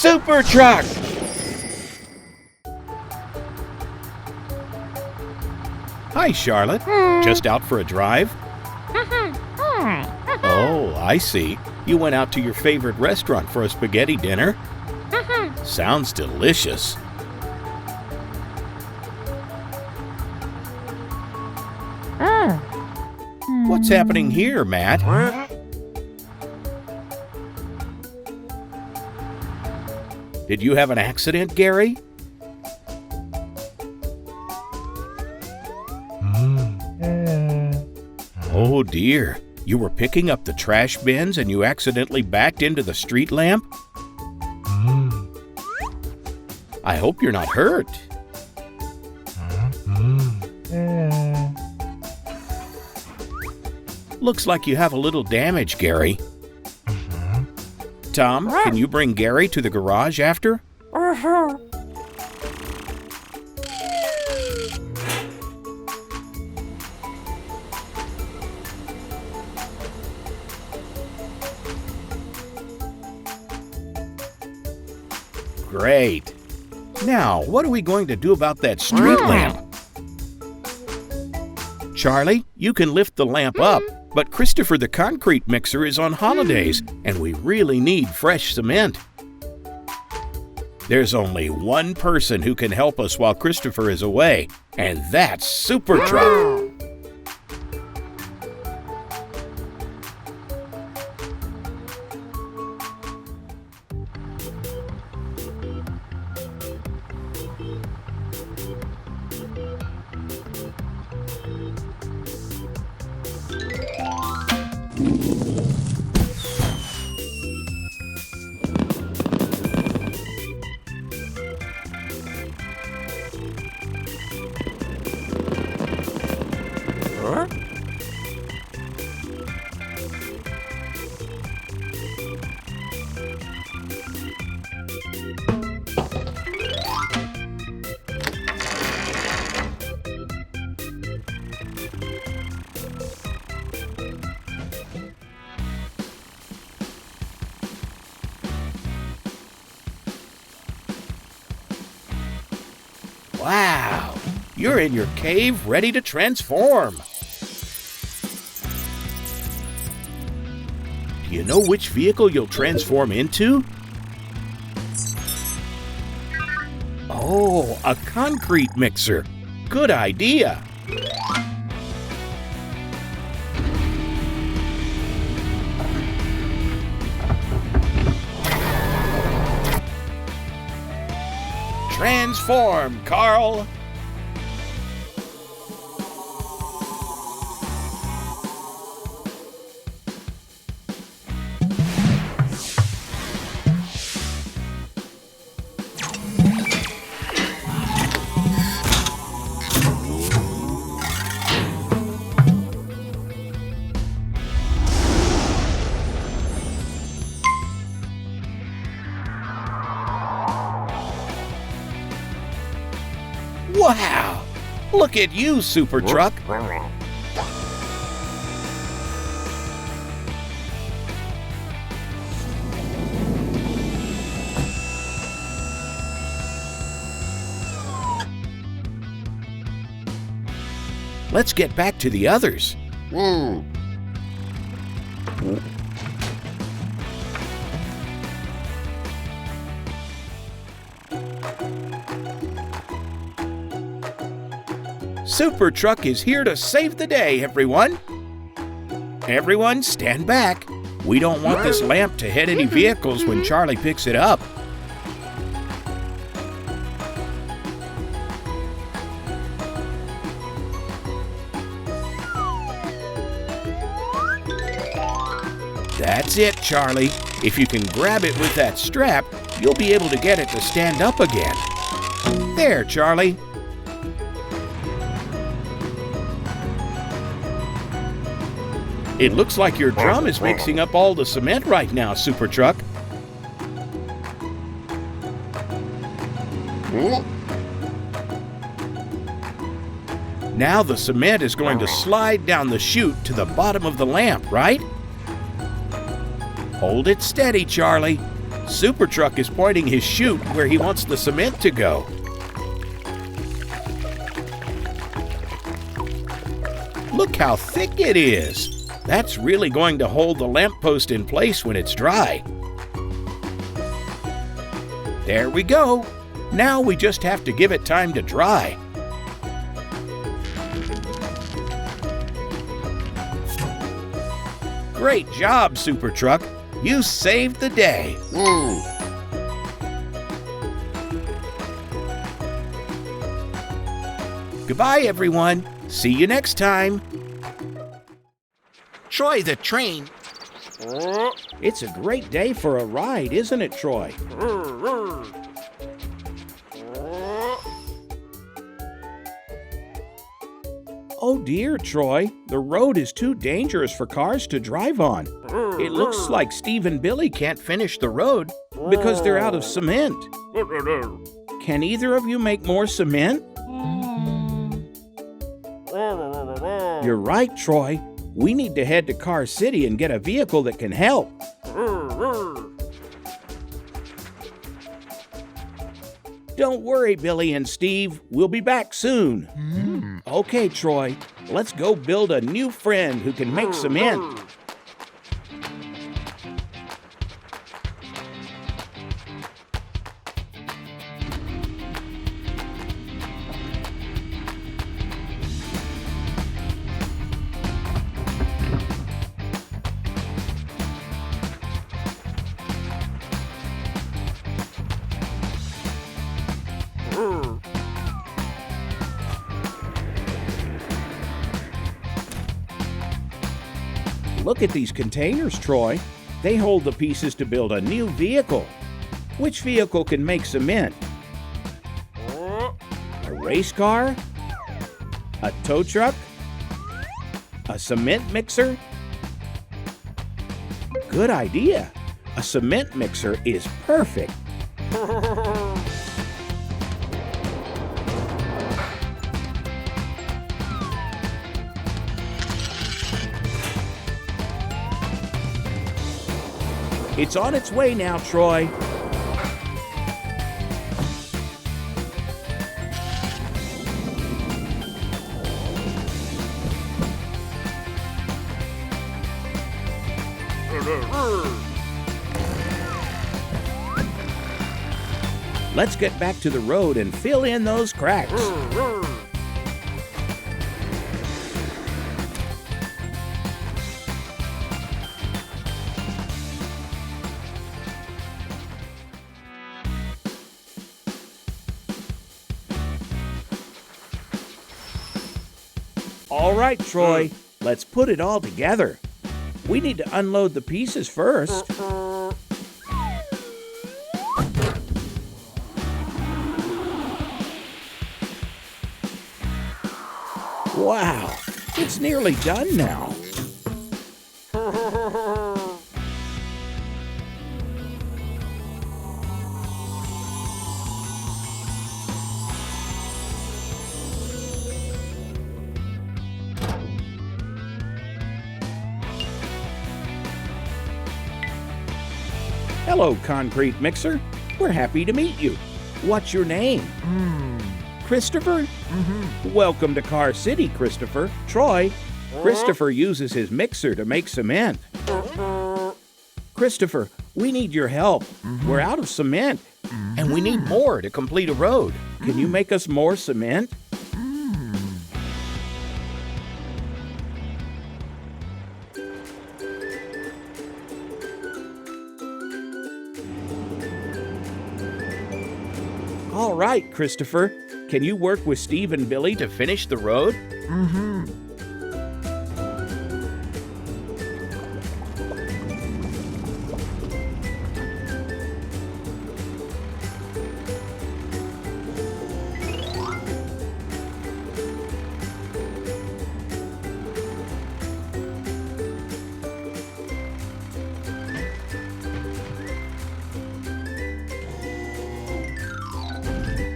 super truck! Hi, Charlotte. Just out for a drive? Oh, I see. You went out to your favorite restaurant for a spaghetti dinner? Sounds delicious. What's happening here, Matt? Did you have an accident, Gary? Oh dear, you were picking up the trash bins and you accidentally backed into the street lamp? I hope you're not hurt. Looks like you have a little damage, Gary. Tom, can you bring Gary to the garage after? Great. Now, what are we going to do about that street lamp? Charlie, you can lift the lamp up, but Christopher the concrete mixer is on holidays, and we really need fresh cement. There's only one person who can help us while Christopher is away, and that's Super Truck. Wow, you're in your cave ready to transform. Do you know which vehicle you'll transform into? Oh, a concrete mixer. Good idea. Transform, Carl! Wow! Look at you, Super Truck! Let's get back to the others. Super Truck is here to save the day, everyone. Everyone, stand back. We don't want this lamp to hit any vehicles when Charlie picks it up. That's it, Charlie. If you can grab it with that strap, you'll be able to get it to stand up again. There, Charlie. It looks like your drum is mixing up all the cement right now, Super Truck. Now the cement is going to slide down the chute to the bottom of the lamp, right? Hold it steady, Charlie. Super Truck is pointing his chute where he wants the cement to go. Look how thick it is. That's really going to hold the lamppost in place when it's dry. There we go. Now we just have to give it time to dry. Great job, Super Truck. You saved the day. Goodbye, everyone. See you next time. Troy the train. It's a great day for a ride, isn't it, Troy? Oh dear, Troy. The road is too dangerous for cars to drive on. It looks like Steve and Billy can't finish the road because they're out of cement. Can either of you make more cement? You're right, Troy. We need to head to Car City and get a vehicle that can help. Don't worry, Billy and Steve. We'll be back soon. Okay, Troy. Let's go build a new friend who can make cement. Look at these containers, Troy. They hold the pieces to build a new vehicle. Which vehicle can make cement? A race car? A tow truck? A cement mixer? Good idea. A cement mixer is perfect. It's on its way now, Troy. Let's get back to the road and fill in those cracks. All right, Troy, let's put it all together. We need to unload the pieces first. Wow, it's nearly done now. Hello, concrete mixer. We're happy to meet you. What's your name? Christopher? Welcome to Car City, Christopher. Troy, Christopher uses his mixer to make cement. Christopher, we need your help. We're out of cement, and we need more to complete a road. Can you make us more cement? All right, Christopher. Can you work with Steve and Billy to finish the road?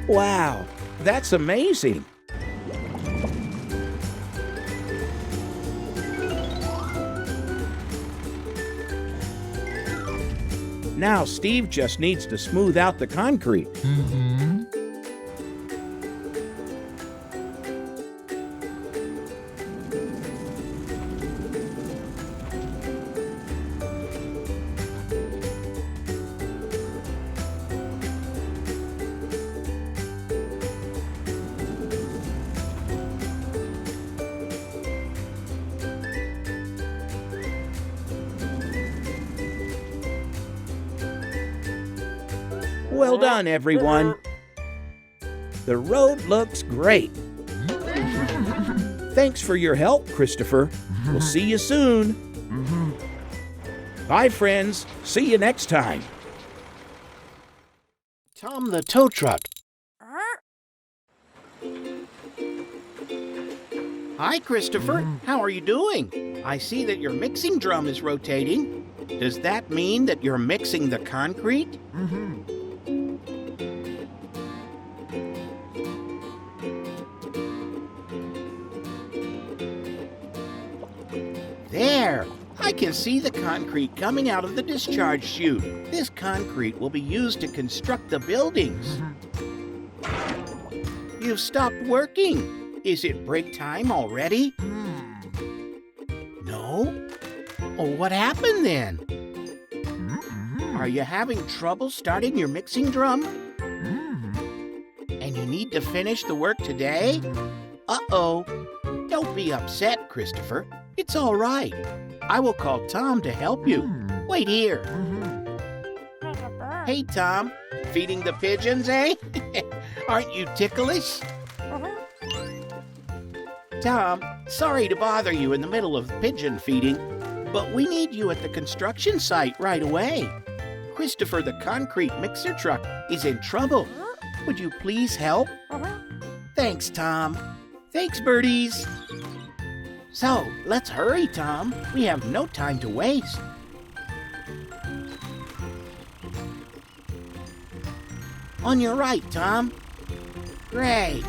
Wow, that's amazing. Now Steve just needs to smooth out the concrete. Well done, everyone. The road looks great. Thanks for your help, Christopher. We'll see you soon. Bye, friends. See you next time. Tom the tow truck. Hi, Christopher. How are you doing? I see that your mixing drum is rotating. Does that mean that you're mixing the concrete? There! I can see the concrete coming out of the discharge chute. This concrete will be used to construct the buildings. You've stopped working. Is it break time already? No? Oh, what happened then? Are you having trouble starting your mixing drum? And you need to finish the work today? Uh-oh. Don't be upset, Christopher. It's all right. I will call Tom to help you. Wait here. Hey, Tom. Feeding the pigeons, eh? Aren't you ticklish? Tom, sorry to bother you in the middle of pigeon feeding, but we need you at the construction site right away. Christopher, the concrete mixer truck, is in trouble. Would you please help? Thanks, Tom. Thanks, birdies. So, let's hurry, Tom. We have no time to waste. On your right, Tom. Great.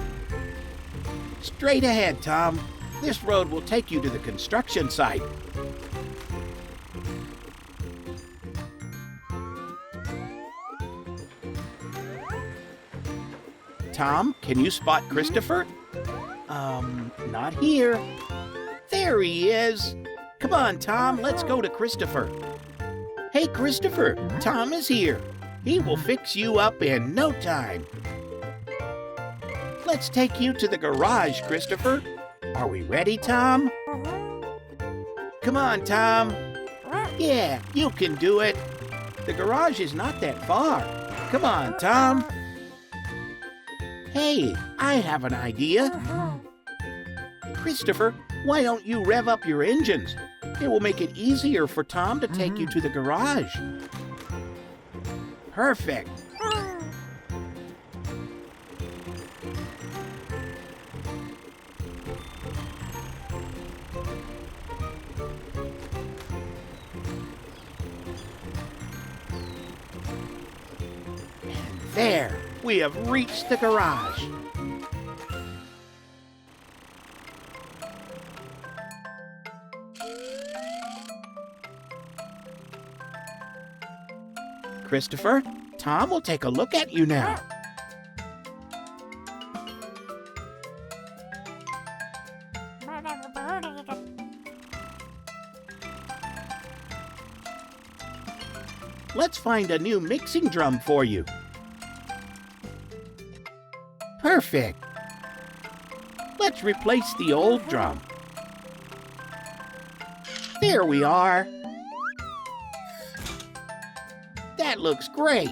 Straight ahead, Tom. This road will take you to the construction site. Tom, can you spot Christopher? Not here. There he is. Come on, Tom, let's go to Christopher. Hey, Christopher, Tom is here. He will fix you up in no time. Let's take you to the garage, Christopher. Are we ready, Tom? Come on, Tom. Yeah, you can do it. The garage is not that far. Come on, Tom. Hey, I have an idea. Christopher, why don't you rev up your engines? It will make it easier for Tom to take you to the garage. Perfect. And there, we have reached the garage. Christopher, Tom will take a look at you now. Let's find a new mixing drum for you. Perfect. Let's replace the old drum. There we are. That looks great.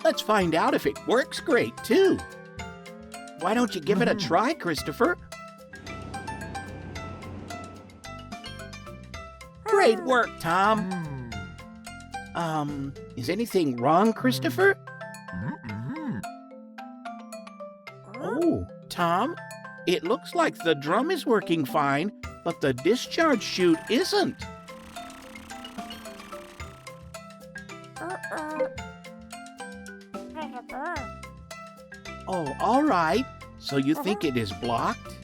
Let's find out if it works great, too. Why don't you give it a try, Christopher? Great work, Tom. Is anything wrong, Christopher? Oh, Tom, it looks like the drum is working fine, but the discharge chute isn't. Oh, all right. So you think it is blocked?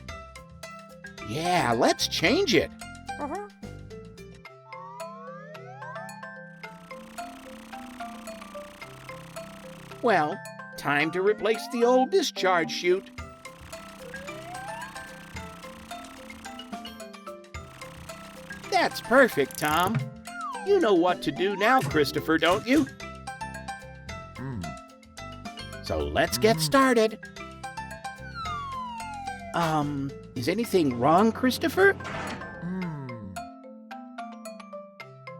Yeah, let's change it. Well, time to replace the old discharge chute. That's perfect, Tom. You know what to do now, Christopher, don't you? So let's get started. Is anything wrong, Christopher?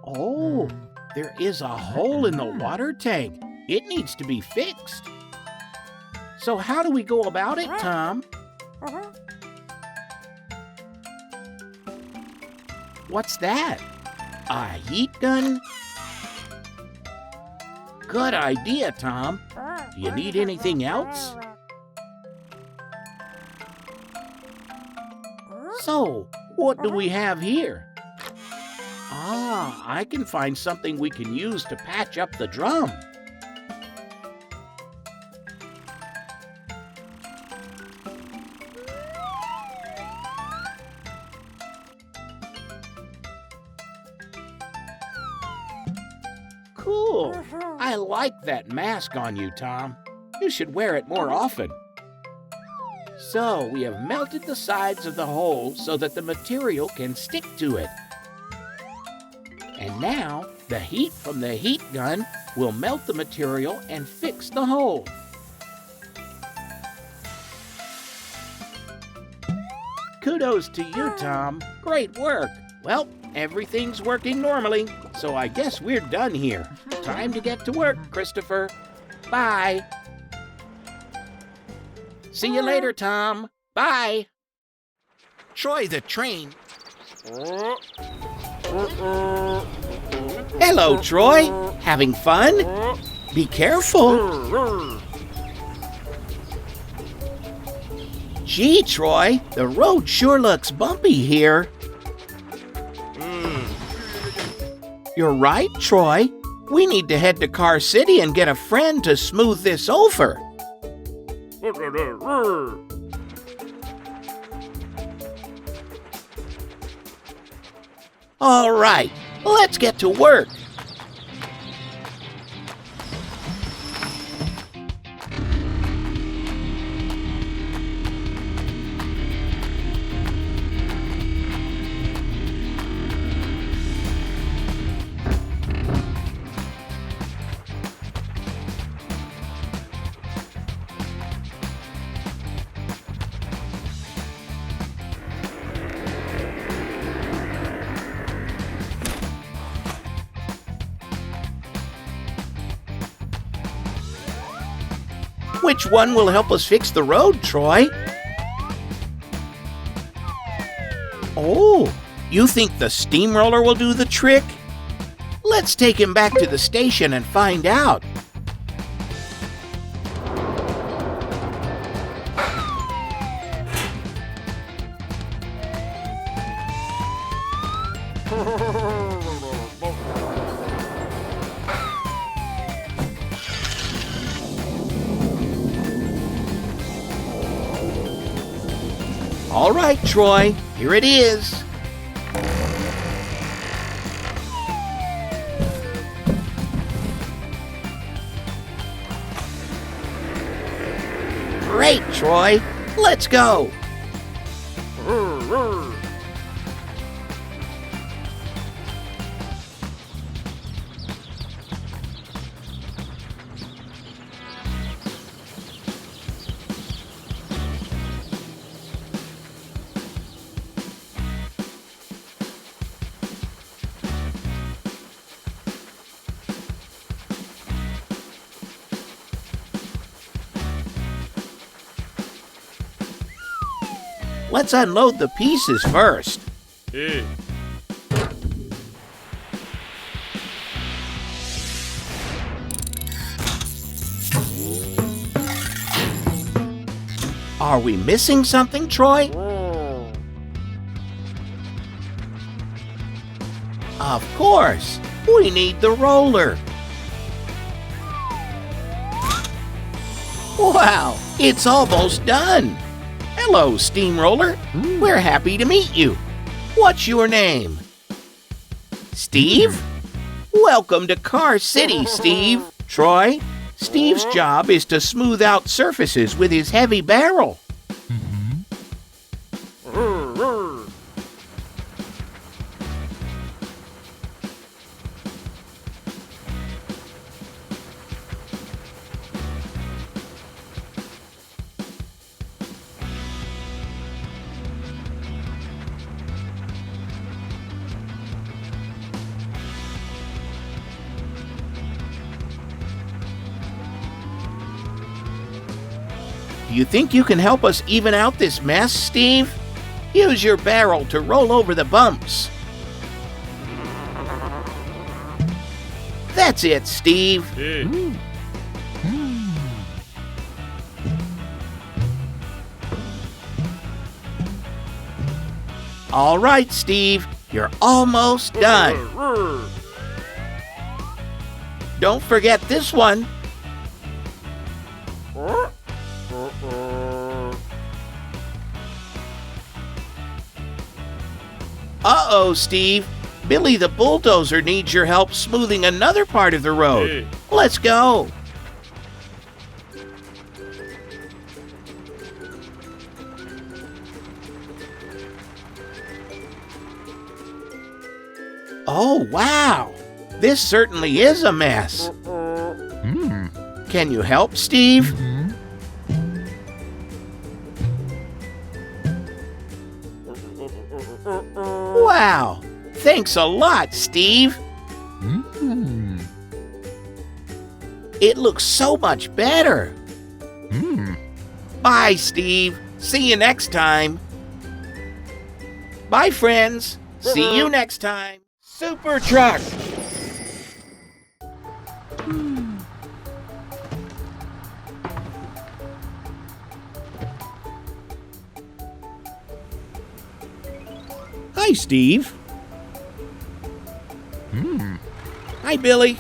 Oh, there is a hole in the water tank. It needs to be fixed. So how do we go about it, Tom? What's that? A heat gun? Good idea, Tom. Do you need anything else? So, what do we have here? Ah, I can find something we can use to patch up the drum. Cool. I like that mask on you, Tom. You should wear it more often. So, we have melted the sides of the hole so that the material can stick to it. And now, the heat from the heat gun will melt the material and fix the hole. Kudos to you, Tom. Great work. Well, everything's working normally, so I guess we're done here. Time to get to work, Christopher. Bye. See you later, Tom. Bye. Troy the train. Hello, Troy. Having fun? Be careful. Gee, Troy, the road sure looks bumpy here. You're right, Troy. We need to head to Car City and get a friend to smooth this over. All right, let's get to work. Which one will help us fix the road, Troy? Oh, you think the steamroller will do the trick? Let's take him back to the station and find out. All right, Troy, here it is. Great, Troy. Let's go. Let's unload the pieces first. Are we missing something, Troy? Of course, we need the roller. Wow, it's almost done. Hello, steamroller. We're happy to meet you. What's your name? Steve? Welcome to Car City, Steve. Troy, Steve's job is to smooth out surfaces with his heavy barrel. Do you think you can help us even out this mess, Steve? Use your barrel to roll over the bumps. That's it, Steve. All right, Steve, you're almost done. Don't forget this one. Uh-oh, Steve. Billy the bulldozer needs your help smoothing another part of the road. Let's go. Oh, wow. This certainly is a mess. Can you help, Steve? Wow. Thanks a lot, Steve. It looks so much better. Bye, Steve. See you next time. Bye, friends. See you next time. Super truck. Hi, Steve. Hi, Billy.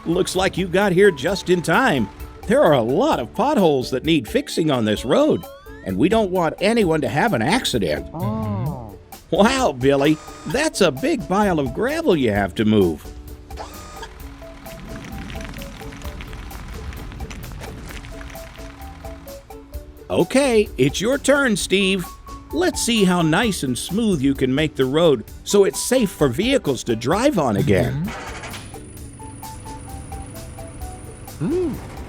Looks like you got here just in time. There are a lot of potholes that need fixing on this road, and we don't want anyone to have an accident. Wow, Billy, that's a big pile of gravel you have to move. Okay, it's your turn, Steve. Let's see how nice and smooth you can make the road so it's safe for vehicles to drive on again.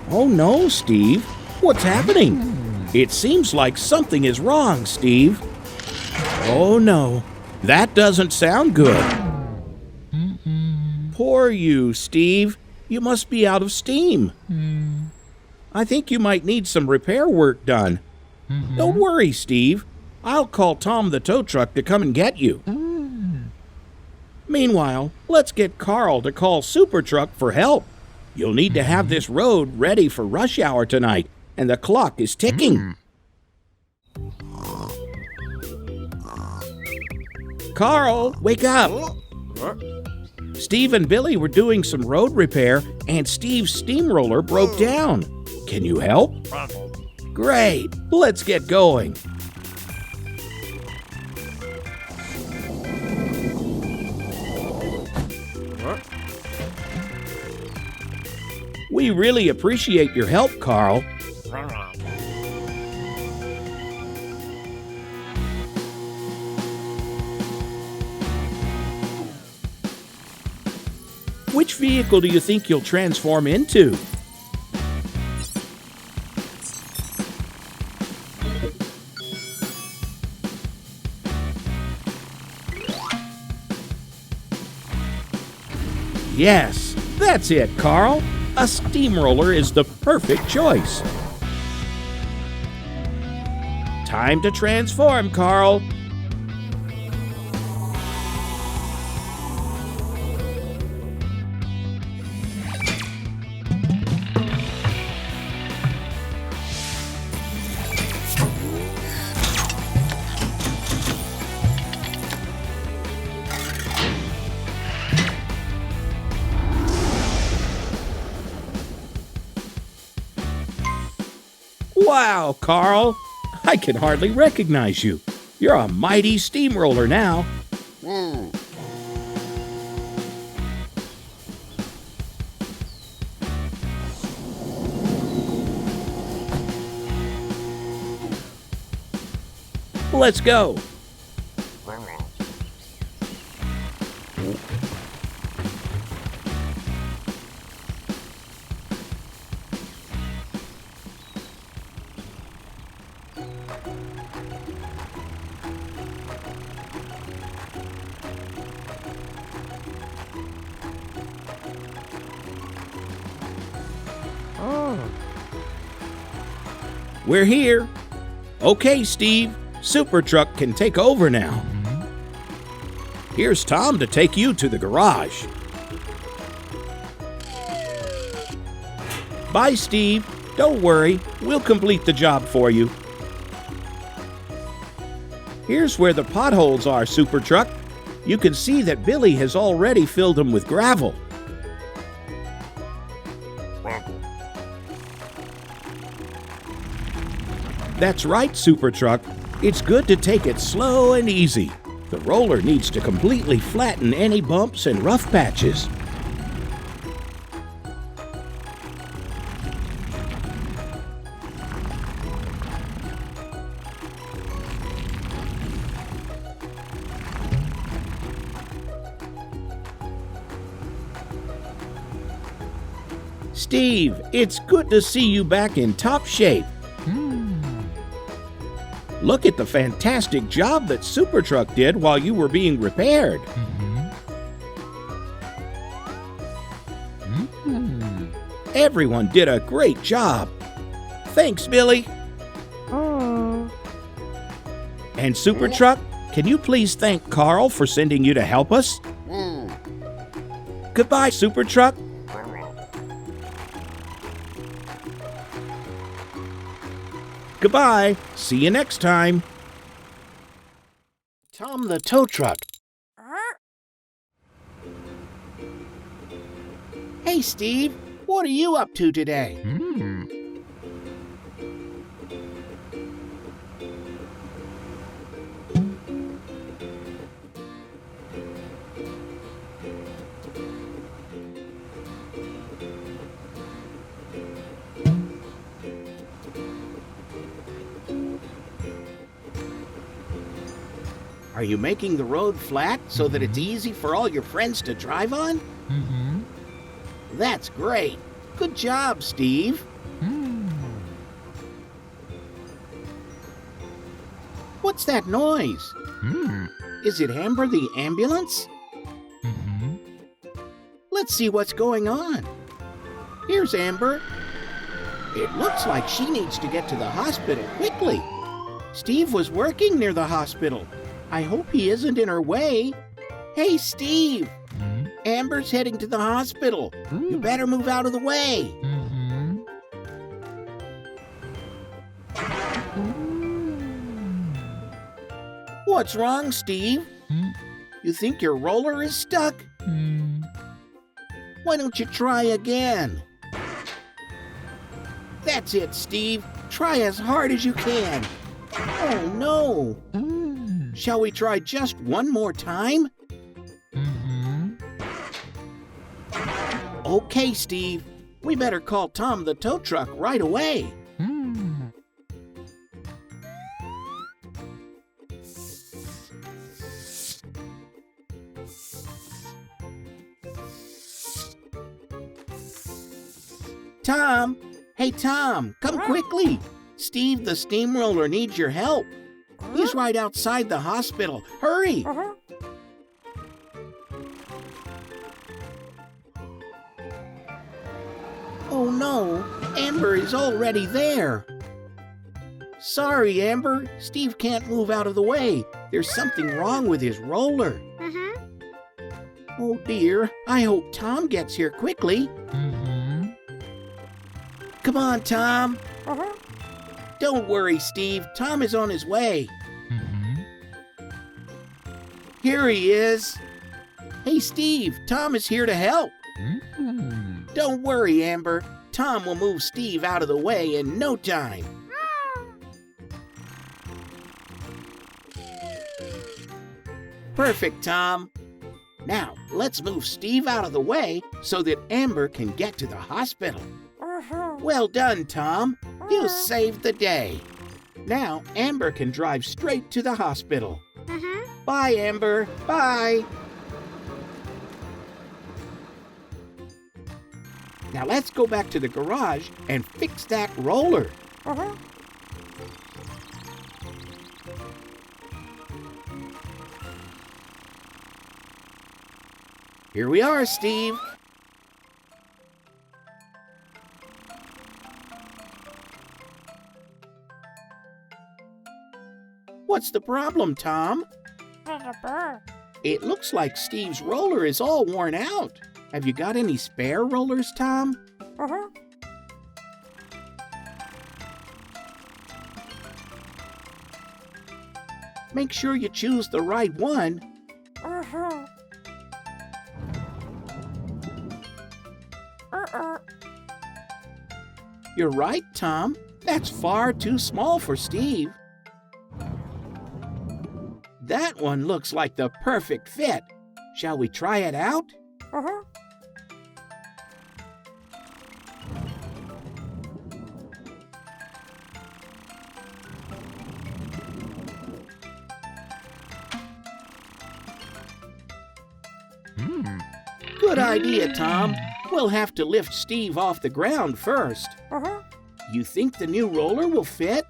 Oh no, Steve. What's happening? It seems like something is wrong, Steve. Oh no, that doesn't sound good. Poor you, Steve. You must be out of steam. I think you might need some repair work done. Don't worry, Steve. I'll call Tom the tow truck to come and get you. Meanwhile, let's get Carl to call Super Truck for help. You'll need to have this road ready for rush hour tonight, and the clock is ticking. Carl, wake up. Steve and Billy were doing some road repair, and Steve's steamroller broke down. Can you help? Great. Let's get going. We really appreciate your help, Carl. Which vehicle do you think you'll transform into? Yes, that's it, Carl. A steamroller is the perfect choice. Time to transform, Carl. Wow, Carl, I can hardly recognize you. You're a mighty steamroller now. Let's go. We're here. Okay, Steve, Super Truck can take over now. Here's Tom to take you to the garage. Bye, Steve. Don't worry, we'll complete the job for you. Here's where the potholes are, Super Truck. You can see that Billy has already filled them with gravel. That's right, Super Truck. It's good to take it slow and easy. The roller needs to completely flatten any bumps and rough patches. Steve, it's good to see you back in top shape. Look at the fantastic job that Super Truck did while you were being repaired. Everyone did a great job. Thanks, Billy. And Super Truck, can you please thank Carl for sending you to help us? Goodbye, Super Truck. Goodbye. See you next time. Tom the tow truck. Hey, Steve. What are you up to today? Are you making the road flat so that it's easy for all your friends to drive on? That's great. Good job, Steve. What's that noise? Is it Amber the ambulance? Let's see what's going on. Here's Amber. It looks like she needs to get to the hospital quickly. Steve was working near the hospital. I hope he isn't in her way. Hey, Steve! Amber's heading to the hospital. You better move out of the way. What's wrong, Steve? You think your roller is stuck? Why don't you try again? That's it, Steve. Try as hard as you can. Oh, no. Shall we try just one more time? Okay, Steve. We better call Tom the tow truck right away. Tom! Hey, Tom, come quickly. Steve the steamroller needs your help. He's right outside the hospital. Hurry! Oh no, Amber is already there. Sorry, Amber. Steve can't move out of the way. There's something wrong with his roller. Oh dear, I hope Tom gets here quickly. Come on, Tom. Don't worry, Steve. Tom is on his way. Here he is. Hey, Steve, Tom is here to help. Don't worry, Amber. Tom will move Steve out of the way in no time. Perfect, Tom. Now, let's move Steve out of the way so that Amber can get to the hospital. Well done, Tom. You saved the day. Now, Amber can drive straight to the hospital. Bye, Amber. Bye. Now let's go back to the garage and fix that roller. Here we are, Steve. What's the problem, Tom? It looks like Steve's roller is all worn out. Have you got any spare rollers, Tom? Make sure you choose the right one. You're right, Tom. That's far too small for Steve. That one looks like the perfect fit. Shall we try it out? Good idea, Tom. We'll have to lift Steve off the ground first. You think the new roller will fit?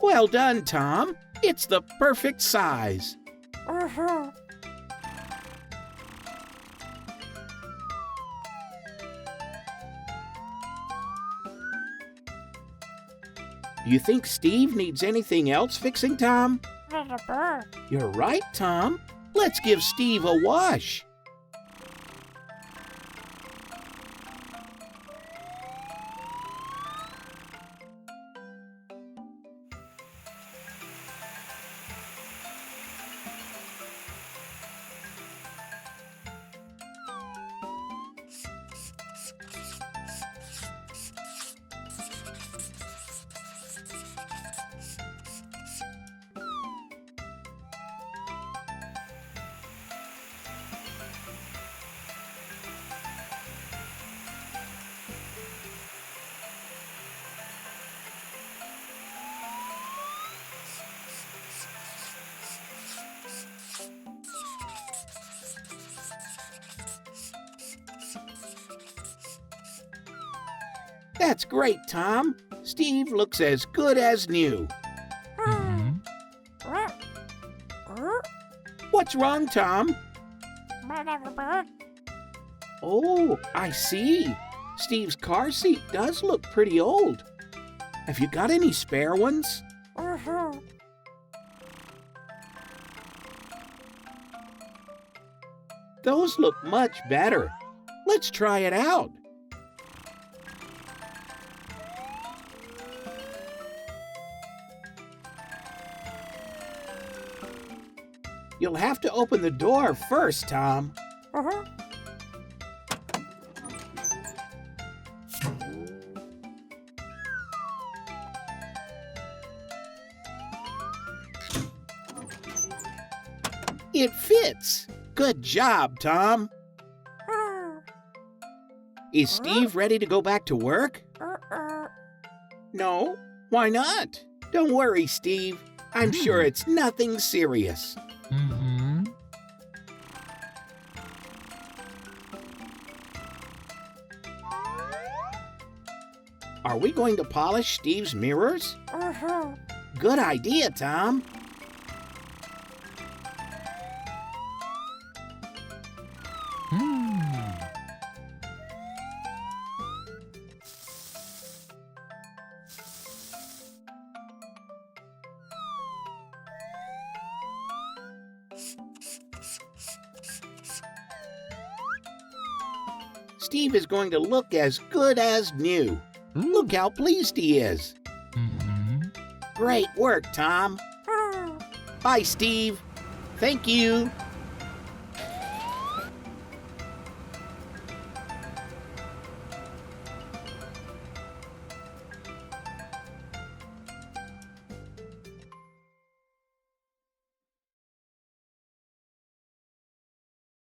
Well done, Tom. It's the perfect size. Do you think Steve needs anything else fixing, Tom? You're right, Tom. Let's give Steve a wash. That's great, Tom. Steve looks as good as new. What's wrong, Tom? Oh, I see. Steve's car seat does look pretty old. Have you got any spare ones? Those look much better. Let's try it out. You'll have to open the door first, Tom. It fits. Good job, Tom. Is Steve ready to go back to work? No? Why not? Don't worry, Steve. I'm sure it's nothing serious. Are we going to polish Steve's mirrors? Good idea, Tom. Steve is going to look as good as new. Look how pleased he is. Great work, Tom. Bye, Steve. Thank you.